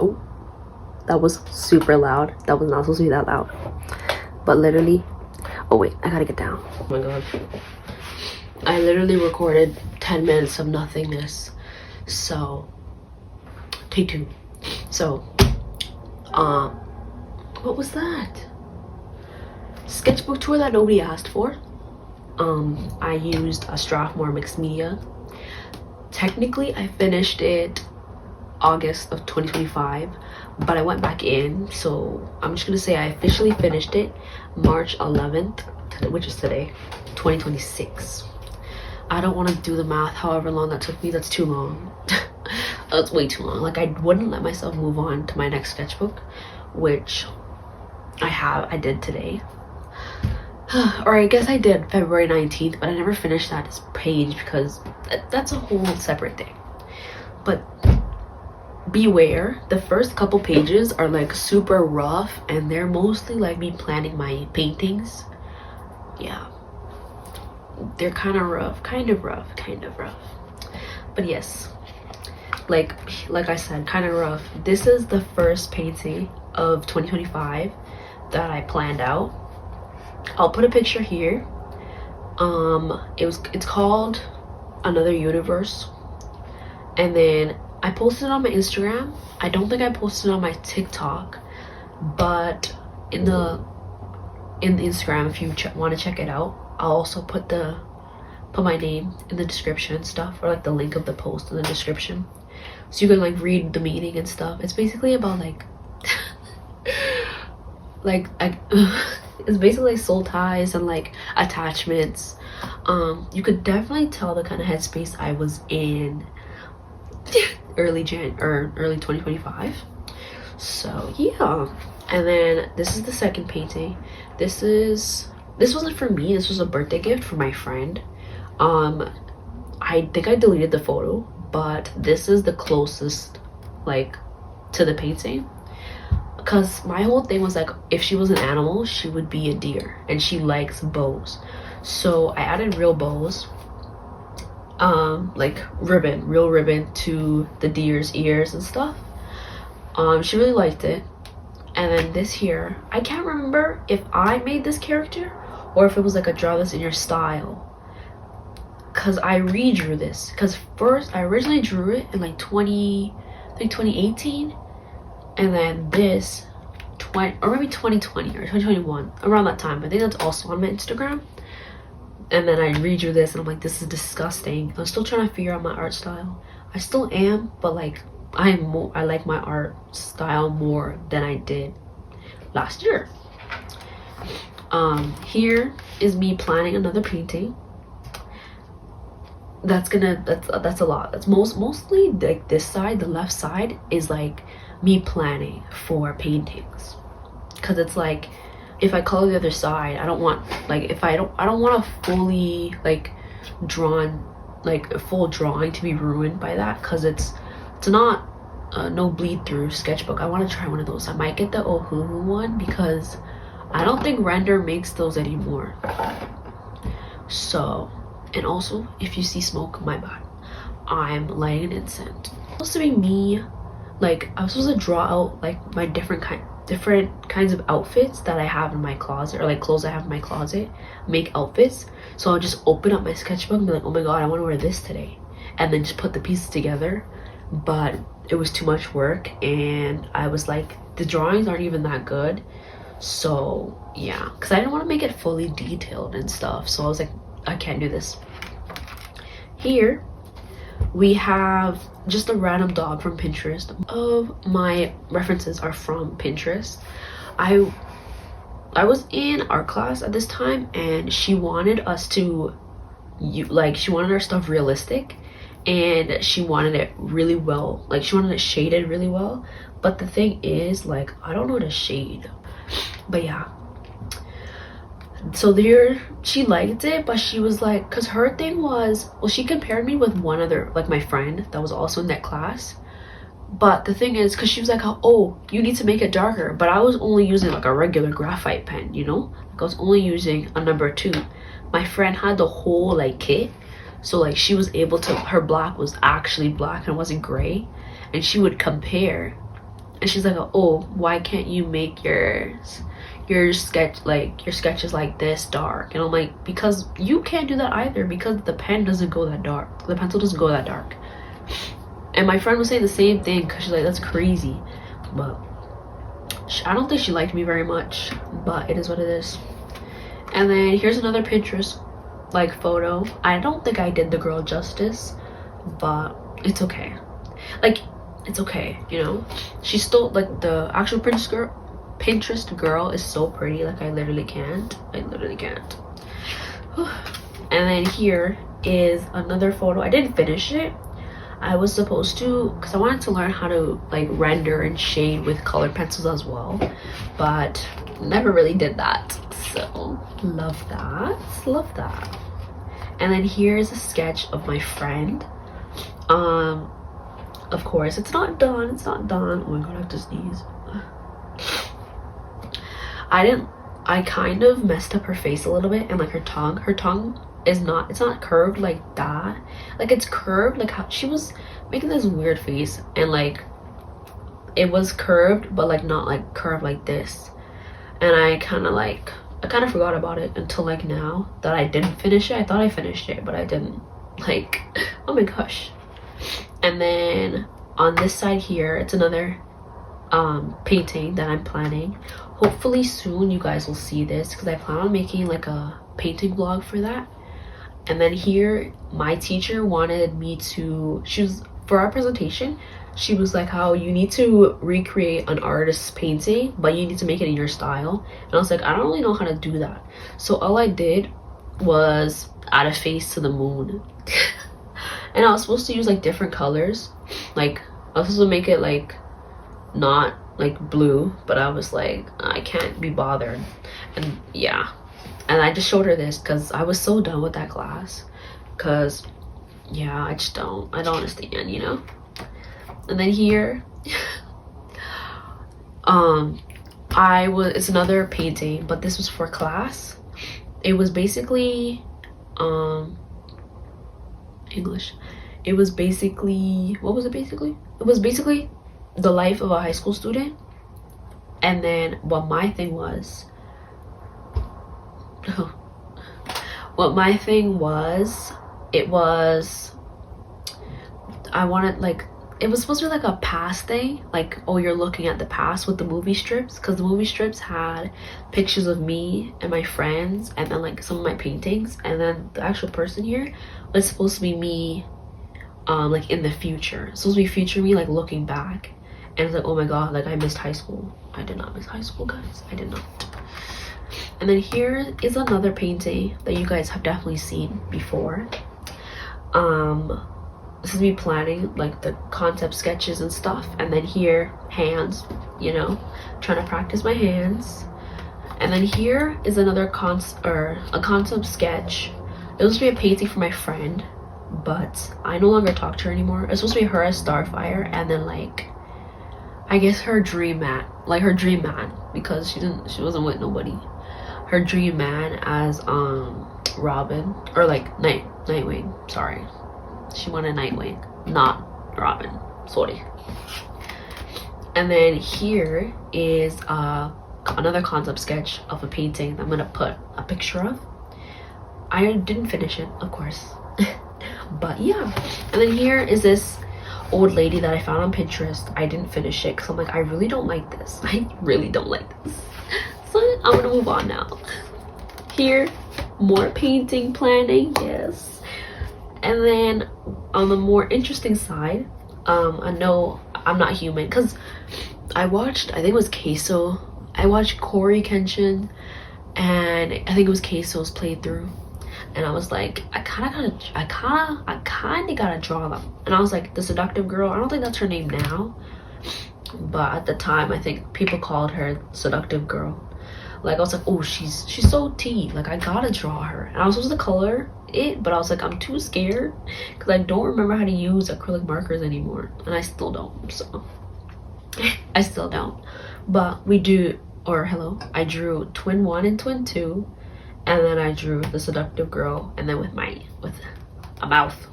Oh, that was super loud. That was not supposed to be that loud. But literally, oh wait, I gotta get down. Oh my god. I literally recorded 10 minutes of nothingness. So, take 2. So, what was that? Sketchbook tour that nobody asked for. I used a Strathmore mixed media. Technically, I finished it August of 2025, but I went back in, so I'm just gonna say I officially finished it March 11th, which is today, 2026. I don't want to do the math however long that took me. That's too long. That's way too long. Like, I wouldn't let myself move on to my next sketchbook, which I did today. Or I guess I did February 19th, but I never finished that page because that's a whole separate thing. But beware, the first couple pages are like super rough, and they're mostly like me planning my paintings. Yeah, they're kind of rough. But yes, like I said, kind of rough. This is the first painting of 2025 that I planned out. I'll put a picture here. It's called Another Universe, and then I posted it on my Instagram. I don't think I posted it on my TikTok, but in the Instagram, if you want to check it out, I'll also put my name in the description and stuff, or like the link of the post in the description, so you can like read the meaning and stuff. It's basically about like it's basically like soul ties and like attachments. You could definitely tell the kind of headspace I was in early 2025. So yeah, and then this is the second painting. This wasn't for me, this was a birthday gift for my friend. I think I deleted the photo, but this is the closest like to the painting, because my whole thing was like, if she was an animal, she would be a deer, and she likes bows. So I added real bows, like real ribbon to the deer's ears and stuff. She really liked it. And then this here, I can't remember if I made this character or if it was like a draw this in your style, because I redrew this, because first I originally drew it in like 2018, and then this or maybe 2020 or 2021, around that time. I think that's also on my Instagram. And then I redrew this, and I'm like, this is disgusting. I'm still trying to figure out my art style. I still am, but like I like my art style more than I did last year. Here is me planning another painting. That's a lot. That's mostly like this side, the left side is like me planning for paintings, because it's like, if I color the other side, I don't want like, I don't want a fully like drawn, like a full drawing to be ruined by that, because it's not no bleed through sketchbook. I want to try one of those. I might get the Ohuhu one, because I don't think Render makes those anymore. So, and also, if you see smoke, my bad, I'm lighting an incense. It's supposed to be me, like I was supposed to draw out like my different kinds of outfits that I have in my closet, or like clothes I have in my closet, make outfits. So I'll just open up my sketchbook and be like, oh my god, I want to wear this today, and then just put the pieces together. But it was too much work, and I was like, the drawings aren't even that good. So yeah, because I didn't want to make it fully detailed and stuff, so I was like, I can't do this. Here we have just a random dog from Pinterest. Of my references are from Pinterest. I was in art class at this time, and she wanted us to she wanted our stuff realistic, and she wanted it really well, like she wanted it shaded really well. But the thing is, like, I don't know how to shade. But yeah, so there, she liked it, but she was like, because her thing was, well, she compared me with one other, like my friend that was also in that class. But the thing is, because she was like, oh, you need to make it darker, but I was only using like a regular graphite pen, you know, like I was only using a number 2. My friend had the whole like kit, so like she was able to, her black was actually black and wasn't gray, and she would compare And she's like, oh, why can't you make your sketches like this dark? And I'm like, because you can't do that either, because the pen doesn't go that dark, the pencil doesn't go that dark. And my friend was saying the same thing, because she's like, that's crazy. But I don't think she liked me very much, but it is what it is. And then here's another Pinterest like photo. I don't think I did the girl justice, but it's okay. Like, it's okay, you know. She's still like, the actual Pinterest girl is so pretty. Like, I literally can't. And then here is another photo. I didn't finish it. I was supposed to, because I wanted to learn how to like render and shade with colored pencils as well, but never really did that. So love that. And then here's a sketch of my friend. Of course it's not done. Oh my god, I have to sneeze. I kind of messed up her face a little bit, and like her tongue is not, it's not curved like that. Like, it's curved like how she was making this weird face, and like it was curved, but like not like curved like this. And I kind of forgot about it until like now that I didn't finish it. I thought I finished it, but I didn't. Like, oh my gosh. And then on this side here, it's another painting that I'm planning. Hopefully soon you guys will see this, because I plan on making like a painting vlog for that. And then here, my teacher wanted me to, for our presentation, she was like, how you need to recreate an artist's painting, but you need to make it in your style. And I was like, I don't really know how to do that. So all I did was add a face to the moon. And I was supposed to use like different colors. Like, I was supposed to make it like not like blue, but I was like, I can't be bothered. And yeah. And I just showed her this because I was so done with that class. Because, yeah, I don't understand, you know? And then here, it's another painting, but this was for class. It was basically, English. It was basically, what was it basically? It was basically the life of a high school student. And then what my thing was, I wanted, like, it was supposed to be like a past thing, like, oh, you're looking at the past with the movie strips, because the movie strips had pictures of me and my friends, and then like some of my paintings, and then the actual person here was supposed to be me, like in the future. It's supposed to be future me, like looking back. And it's like, oh my god, like I missed high school. I did not miss high school, guys. I did not. And then here is another painting that you guys have definitely seen before. This is me planning like the concept sketches and stuff. And then here, hands, you know, trying to practice my hands. And then here is another a concept sketch. It was supposed to be a painting for my friend, but I no longer talk to her anymore. It's supposed to be her as Starfire, and then like, I guess her dream man, because she wasn't with nobody. Her dream man as Robin, or like Nightwing. Sorry, she wanted Nightwing, not Robin. Sorry. And then here is another concept sketch of a painting that I'm gonna put a picture of. I didn't finish it, of course, but yeah. And then here is this old lady that I found on Pinterest. I didn't finish it because I'm like, I really don't like this. I really don't like this. So I'm gonna move on now. Here, more painting planning, yes. And then on the more interesting side, I know I'm not human, because I think it was Queso. I watched Corey Kenshin, and I think it was Queso's playthrough. And I was like, I kind of gotta draw them. And I was like, the seductive girl, I don't think that's her name now, but at the time I think people called her seductive girl. Like, I was like, oh, she's so tea, like I gotta draw her. And I was supposed to color it, but I was like, I'm too scared because I don't remember how to use acrylic markers anymore, and I still don't. So I still don't. But I drew twin 1 and twin 2. And then I drew the seductive girl, and then with a mouth.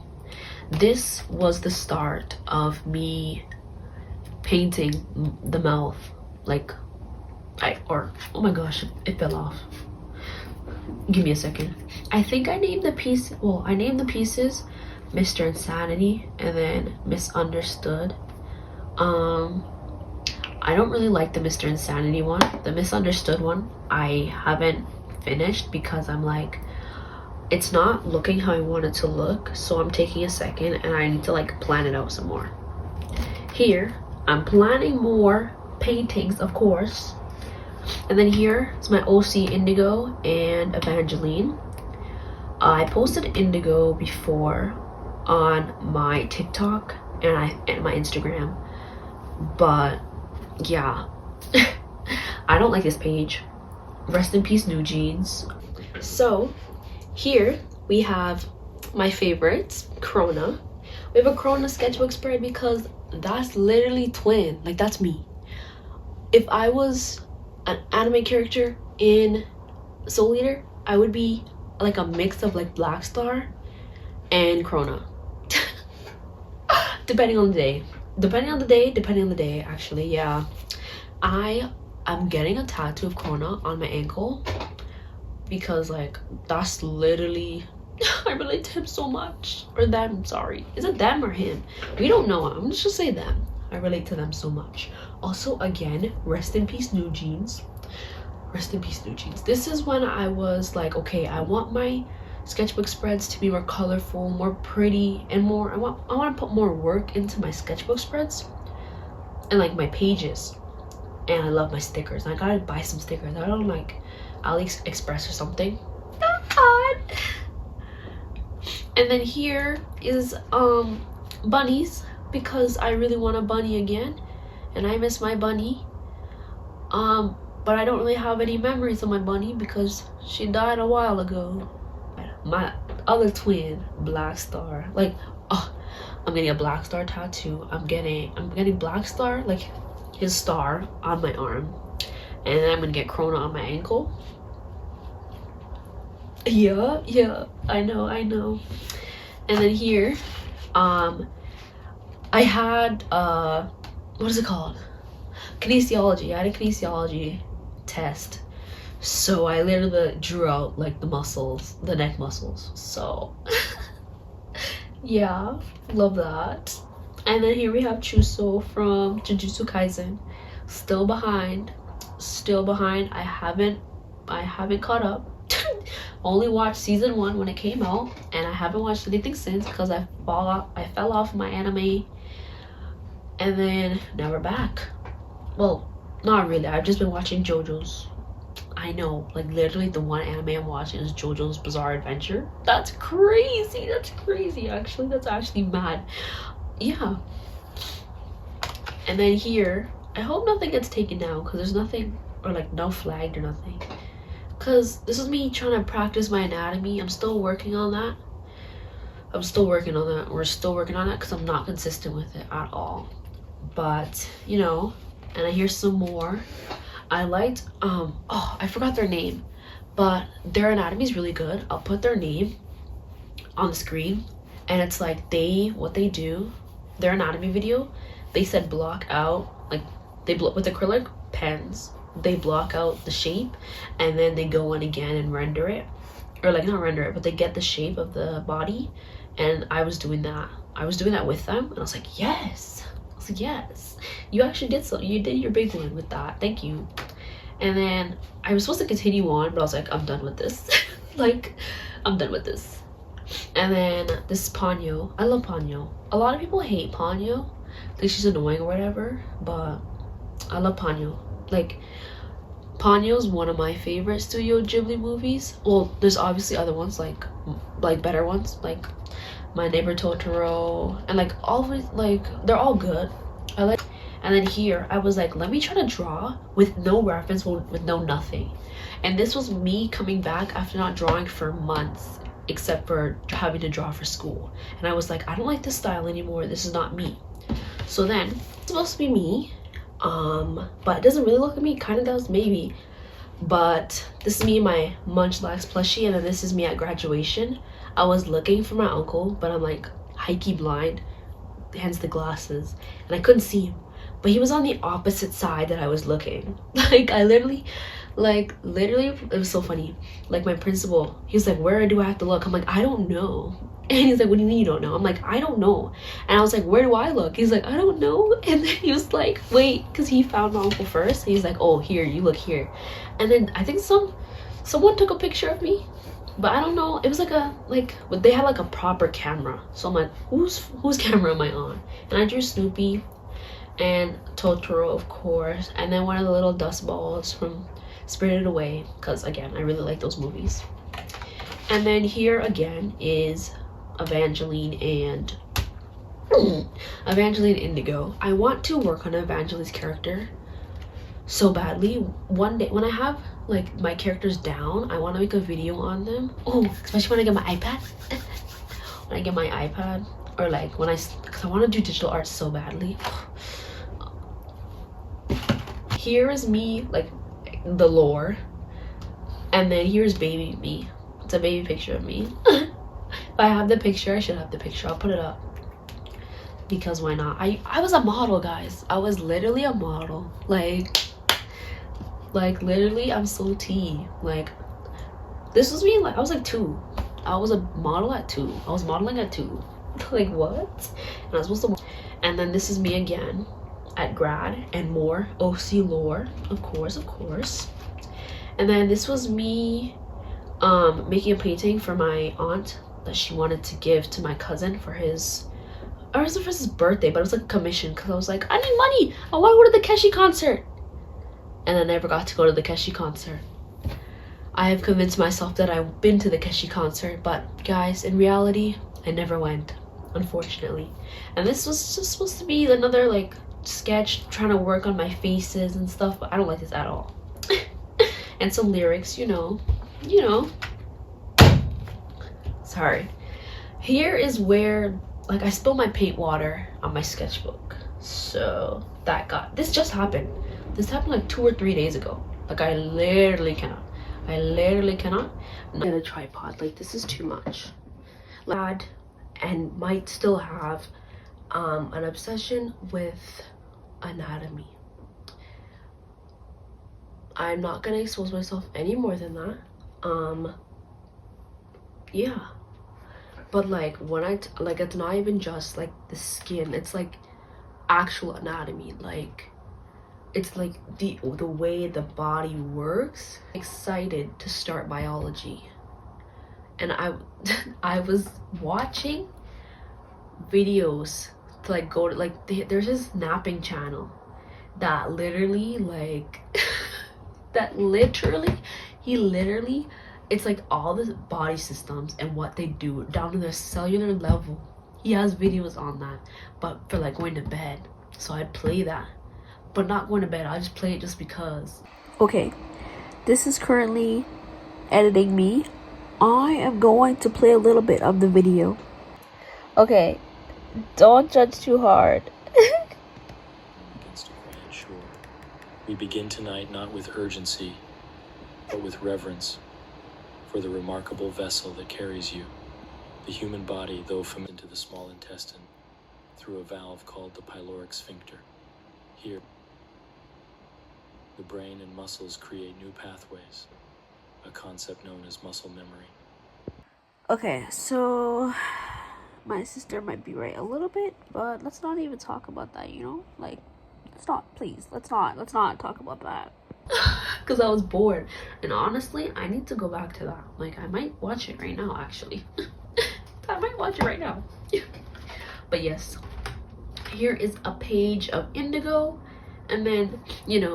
This was the start of me painting the mouth, like oh my gosh, it fell off. Give me a second. I think I named the piece, well, I named the pieces Mr. Insanity and then Misunderstood. I don't really like the Mr. Insanity one. The Misunderstood one I haven't finished because I'm like, it's not looking how I want it to look, so I'm taking a second and I need to like plan it out some more. Here I'm planning more paintings, of course. And then here is my OC Indigo and Evangeline. I posted Indigo before on my TikTok and my Instagram, but yeah, I don't like this page. Rest in peace, New Jeans. So here we have my favorites, Krona. We have a Krona sketchbook spread because that's literally twin, like that's me. If I was an anime character in Soul Eater, I would be like a mix of like Black Star and Krona. Depending on the day, actually. Yeah, I'm getting a tattoo of Krona on my ankle because like that's literally I relate to him so much, or them, sorry, is it them or him, we don't know, I'm just gonna say them. I relate to them so much. Also, again, rest in peace, New Jeans. Rest in peace, New Jeans. This is when I was like, okay, I want my sketchbook spreads to be more colorful, more pretty, and more I want to put more work into my sketchbook spreads and like my pages. And I love my stickers. I gotta buy some stickers. I don't like AliExpress or something. God. And then here is bunnies, because I really want a bunny again and I miss my bunny. But I don't really have any memories of my bunny because she died a while ago. My other twin, Black Star, like, oh, I'm getting a Black Star tattoo. I'm getting Black Star, like his star on my arm, and then I'm gonna get Krona on my ankle. Yeah, I know. And then here, I had what is it called? Kinesiology. I had a kinesiology test, so I literally drew out like the muscles, the neck muscles. So yeah, love that. And then here we have Chuso from Jujutsu Kaisen. Still behind. I haven't caught up. Only watched season 1 when it came out, and I haven't watched anything since because I fell off my anime, and then now we're back. Well, not really. I've just been watching JoJo's. I know, like literally the one anime I'm watching is JoJo's Bizarre Adventure. That's crazy. Actually, that's actually mad. Yeah. And then here, I hope nothing gets taken down because there's nothing, or like no flagged or nothing, because this is me trying to practice my anatomy. I'm still working on that. We're still working on it because I'm not consistent with it at all. But you know, and I hear some more. I liked oh, I forgot their name, but their anatomy is really good. I'll put their name on the screen, and it's like what they do, their anatomy video, they said block out, like with acrylic pens, they block out the shape, and then they go in again and render it, or like not render it, but they get the shape of the body. And I was doing that with them, and I was like, yes, you actually did something. You did your big one with that, thank you. And then I was supposed to continue on, but I was like, I'm done with this. Like, I'm done with this. And then this is Ponyo. I love Ponyo. A lot of people hate Ponyo, think she's annoying or whatever, but I love Ponyo. Like, Ponyo's one of my favorite Studio Ghibli movies. Well, there's obviously other ones, like better ones, like My Neighbor Totoro, and like always, like they're all good. I like. And then here I was like, let me try to draw with no reference, with no nothing. And this was me coming back after not drawing for months, except for having to draw for school. And I was like, I don't like this style anymore, this is not me. So then it's supposed to be me, but it doesn't really look like me. Kind of does, maybe. But this is me in my Munchlax plushie, and then this is me at graduation. I was looking for my uncle, but I'm like high-key blind, hence the glasses, and I couldn't see him. but he was on the opposite side that I was looking. Like I literally, it was so funny. Like my principal, he was like, where do I have to look? I'm like, I don't know. And he's like, what do you mean you don't know? I'm like, I don't know. And I was like, where do I look? He's like, I don't know. And then he was like, wait, because he found my uncle first. And he's like, oh, here, you look here. And then I think someone took a picture of me, but I don't know. It was but they had like a proper camera. So I'm like, whose camera am I on? And I drew Snoopy and Totoro, of course, and then one of the little dust balls from Spirited Away, because again, I really like those movies. And then here again is Evangeline and Indigo. I want to work on Evangeline's character so badly. One day when I have like my characters down, I want to make a video on them. Oh, especially when I get my iPad. When I get my iPad, or like because I want to do digital art so badly. Here is me, like the lore, and then here's baby me. It's a baby picture of me. If I have the picture, I should have the picture. I'll put it up because why not? I was a model, guys. I was literally a model. Like literally, I'm so tea. Like this was me. Like I was like 2. I was a model at 2. I was modeling at 2. Like what? And I was supposed to. And then this is me again at grad and more OC lore, of course. And then this was me making a painting for my aunt that she wanted to give to my cousin for his birthday, but it was like a commission because I was like, I need money, I want to go to the Keshi concert, and I never got to go to the Keshi concert. I have convinced myself that I've been to the Keshi concert, but guys, in reality, I never went, unfortunately. And this was just supposed to be another like sketch trying to work on my faces and stuff, but I don't like this at all. And some lyrics, you know. Sorry. Here is where like I spilled my paint water on my sketchbook, so this just happened. This happened like 2 or 3 days ago. Like I literally cannot get a tripod. Like this is too much. Lad, and might still have an obsession with anatomy. I'm not gonna expose myself any more than that. Yeah, but like when it's not even just like the skin, it's like actual anatomy. Like it's like the way the body works. Excited to start biology, and I was watching videos to like go to like there's this napping channel that literally like it's like all the body systems and what they do down to their cellular level. He has videos on that, but for like going to bed. So I'd play that, but not going to bed. I just play it just because. Okay, this is currently editing me. I am going to play a little bit of the video. Okay, don't judge too hard. Against a grand shore, we begin tonight not with urgency, but with reverence for the remarkable vessel that carries you, the human body, though from into the small intestine, through a valve called the pyloric sphincter. Here, the brain and muscles create new pathways, a concept known as muscle memory. Okay, so my sister might be right a little bit, but let's not even talk about that, Like, let's not talk about that. Because I was bored, and honestly I need to go back to that. Like I might watch it right now, actually. I might watch it right now. But yes, here is a page of Indigo, and then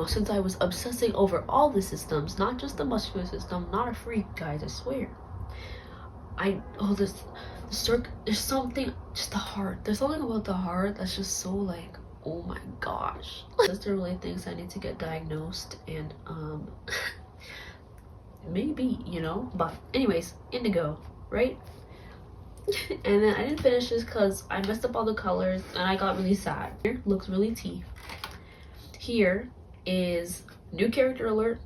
since I was obsessing over all the systems, not just the muscular system, not a freak, guys, I swear. There's something, just the heart, there's something about the heart that's just so like, oh my gosh. My sister really thinks I need to get diagnosed, and maybe, but anyways, Indigo, right? And then I didn't finish this because I messed up all the colors and I got really sad. Here looks really tea. Here is new character alert.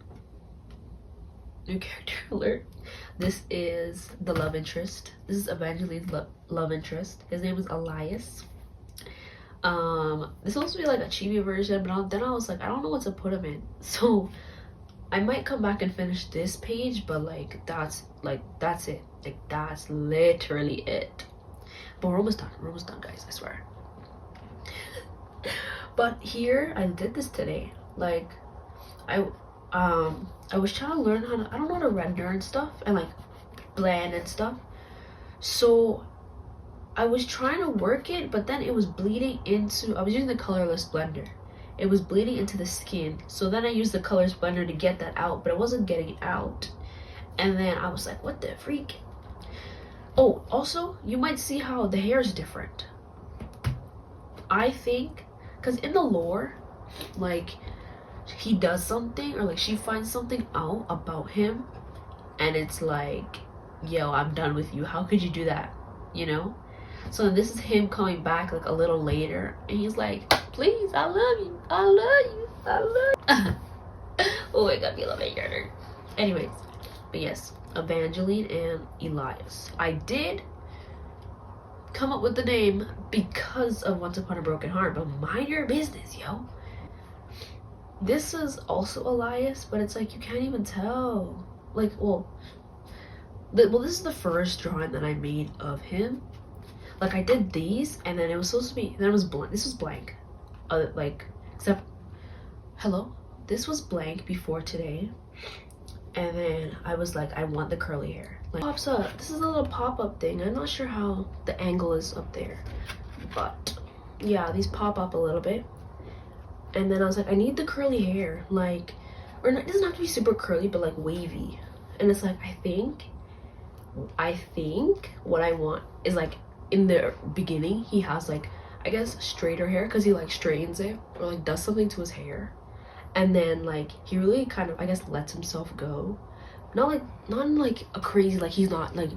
This is the love interest. This is Evangeline's love interest. His name is Elias. This supposed to be like a chibi version, but then I was like, I don't know what to put them in. So I might come back and finish this page, but like that's it. Like that's literally it. But we're almost done. We're almost done, guys. I swear. But here I did this today. Like I was trying to learn how to, I don't know how to render and stuff and like blend and stuff. So I was trying to work it, but then it was bleeding into, I was using the colorless blender. It was bleeding into the skin. So then I used the colorless blender to get that out, but it wasn't getting it out. And then I was like, what the freak? Oh, also, you might see how the hair is different. I think, because in the lore, like, he does something, or like she finds something out about him, and it's like, yo, I'm done with you. How could you do that? You know? So this is him coming back like a little later, and he's like, please, I love you. I love you. I love you. Oh, it got me a little bit younger. Anyways, but yes, Evangeline and Elias. I did come up with the name because of Once Upon a Broken Heart, but mind your business, yo. This is also Elias, but it's like you can't even tell. Like, well, this is the first drawing that I made of him. Like I did these, and then it was supposed to be, then it was blank. This was blank. Like, except, hello, this was blank before today. And then I was like, I want the curly hair. Like, pops up. This is a little pop-up thing. I'm not sure how the angle is up there, but yeah, these pop up a little bit. And then I was like, I need the curly hair, like, or not, it doesn't have to be super curly, but like wavy. And it's like, I think what I want is like, in the beginning, he has like, I guess straighter hair because he like straightens it or like does something to his hair. And then like he really kind of, I guess, lets himself go. Not in like a crazy, like he's not like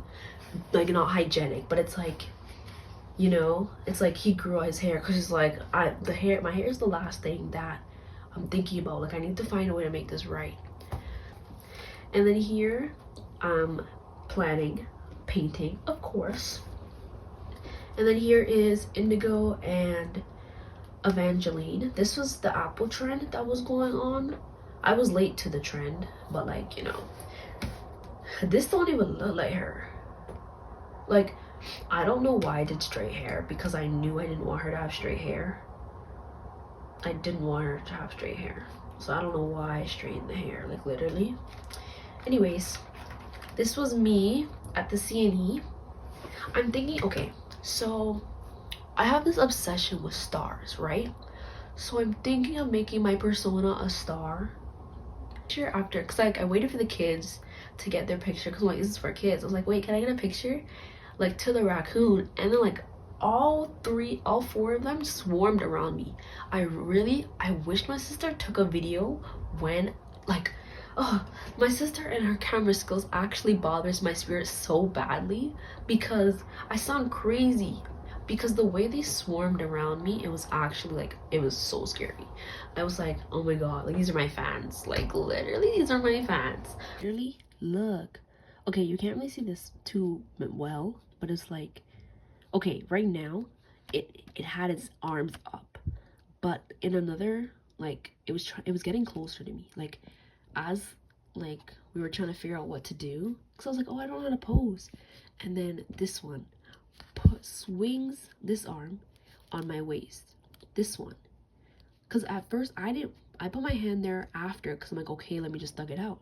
not hygienic, but it's like, you know, it's like he grew out his hair because he's like, my hair is the last thing that I'm thinking about. Like I need to find a way to make this right. And then here I'm planning painting, of course. And then here is Indigo and Evangeline. This was the apple trend that was going on. I was late to the trend, but like, you know, this don't even look like her. Like, I don't know why I did straight hair, because I knew I didn't want her to have straight hair. I didn't want her to have straight hair. So I don't know why I straightened the hair, like literally. Anyways, this was me at the CNE. I'm thinking, okay, so I have this obsession with stars, right? So I'm thinking of making my persona a star. Sure, after, cause like I waited for the kids to get their picture, cause I'm like, this is for kids. I was like, wait, can I get a picture? Like to the raccoon, and then like all four of them swarmed around me. I wish my sister took a video when like, oh, my sister and her camera skills actually bothers my spirit so badly, because I sound crazy. Because the way they swarmed around me, it was actually like, it was so scary. I was like, oh my god, like these are my fans. Like literally, these are my fans. Literally, look. Okay, you can't really see this too well, but it's like, okay, right now, it had its arms up, but in another, like it was getting closer to me. Like as like we were trying to figure out what to do, because I was like, oh, I don't know how to pose, and then this one swings this arm on my waist, this one, because at first I put my hand there after, because I'm like, okay, let me just thug it out.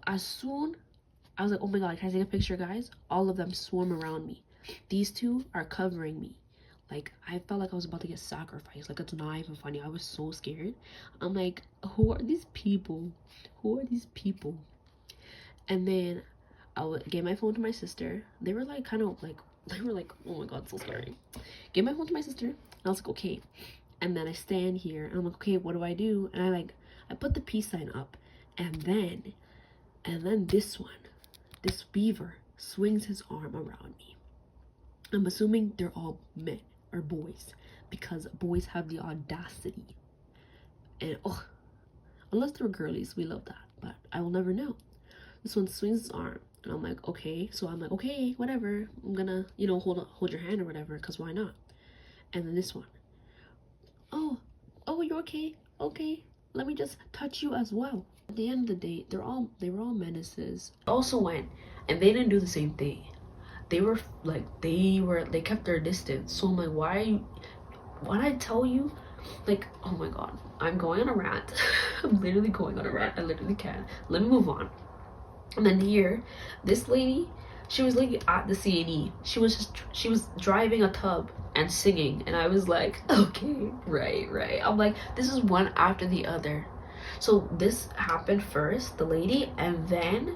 As soon I was like, oh my god, can I take a picture, guys? All of them swarm around me. These two are covering me. Like I felt like I was about to get sacrificed. Like it's not even funny. I was so scared. I'm like, who are these people? Who are these people? And then I gave my phone to my sister. They were like oh my god, so scary. Gave my phone to my sister, and I was like, okay. And then I stand here and I'm like, okay, what do I do? And I put the peace sign up, and then this one, this beaver, swings his arm around me. I'm assuming they're all men or boys, because boys have the audacity. And oh, unless they're girlies, we love that, but I will never know. This one swings his arm, and I'm like, okay. So I'm like, okay, whatever. I'm gonna, you know, hold your hand or whatever, because why not? And then this one. oh, oh, you're okay, okay, let me just touch you as well. At the end of the day, they were all menaces. Also went, and they didn't do the same thing. They were like, they kept their distance. So I'm like, why'd I tell you? Like, oh my god, I'm going on a rant. I'm literally going on a rant. I literally can't. Let me move on. And then here, this lady, she was like at the CNE. She was driving a tub and singing, and I was like, okay, right. I'm like, this is one after the other. So this happened first, the lady, and then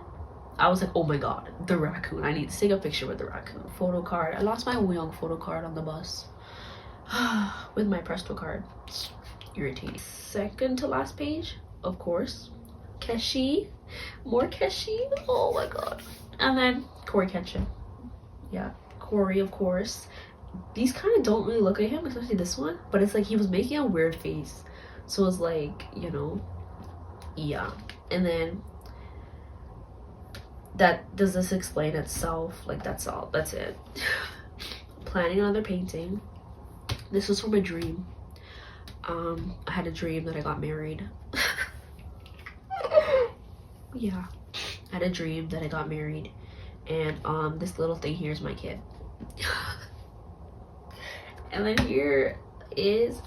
I was like, oh my god, the raccoon. I need to take a picture with the raccoon. Photo card. I lost my Wyong photo card on the bus. With my Presto card. Irritating. Second to last page, of course. Keshi. More Keshi. Oh my god. And then Corey Ketchum. Yeah, Corey, of course. These kind of don't really look at him, especially this one. But it's like he was making a weird face. So it's like, you know, yeah. And then does this explain itself? Like, that's all. That's it. Planning another painting. This was from a dream. I had a dream that I got married. Yeah, I had a dream that I got married, and this little thing here is my kid. And then here is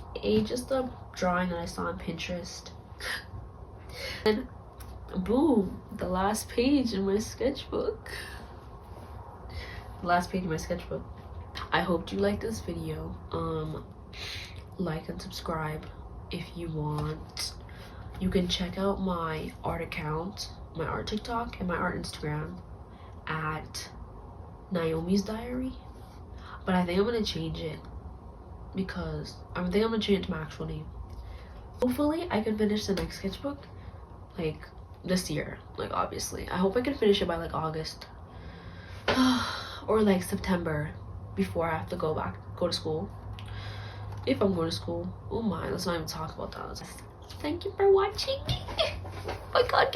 just a drawing that I saw on Pinterest. And boom, the last page in my sketchbook. The last page in my sketchbook. I hope you liked this video. Like and subscribe if you want. You can check out my art account, my art TikTok, and my art Instagram at Naomi's Diary. But I think I'm gonna change it because I think I'm gonna change it to my actual name. Hopefully I can finish the next sketchbook like this year. Like, obviously I hope I can finish it by like August or like September, before I have to go to school. If I'm going to school. Oh my, let's not even talk about that. Thank you for watching. Oh my god.